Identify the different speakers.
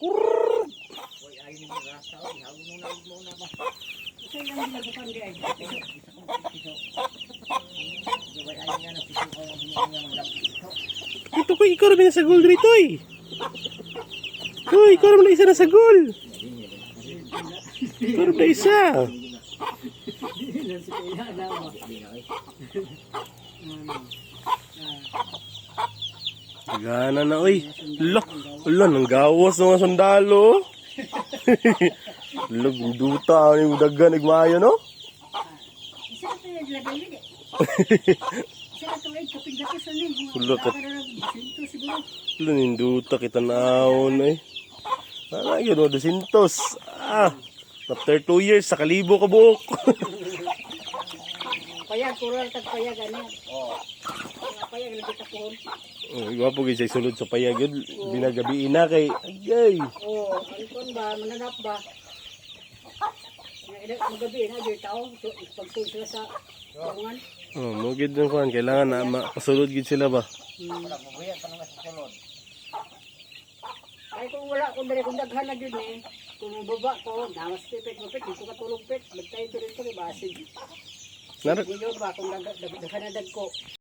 Speaker 1: Uy, ayun yung rasa. Ihago muna ba?
Speaker 2: Kasi lang nilabukan di ay.
Speaker 1: Uy, ayun nga ng piso ko yung hinihinga ng lapito.
Speaker 3: Ito ko, ikaw rin na sa goal rito eh. Uy, ikaw rin na isa na sa goal. Ikaw rin na isa.
Speaker 2: Ilan sa kaya na ba?
Speaker 3: Gana na, uy. Ala, nang gawas ng mga sundalo. Lag, duta, ano yung daga, nagmaayo, no?
Speaker 2: Isa ka tayo lagay yun eh. Isa ka tayo kapig-gatos ano eh.
Speaker 3: Ulo ka.
Speaker 2: Sinto siguro.
Speaker 3: Ala, yung duta, kita naon, eh. Ano yun, o, 200. After 2 years, sa kalibo ka buok.
Speaker 2: Payag, kural tagpayag ano. Oo. Payag, lagi tapon.
Speaker 3: Oh, iwapo kayo sa sulod sa payag yun. Binagabiin na kay agay.
Speaker 2: Oo, ano ba, mananap ba? Magabi na, di tao, pagsulod sila sa kurungan.
Speaker 3: Oh, mugid ng kuhan. Kailangan na mapasulod gid sila ba?
Speaker 1: Wala, mabuyan pa naman sa sulod.
Speaker 2: Ay kung wala, kung dali kung daghan na yun eh. Kung baba ko, namas pipit, di ko katulong pit. Magtayo to rin ko, basig.
Speaker 3: Nar
Speaker 2: Hindi yun ba, kung daghan na dag ko.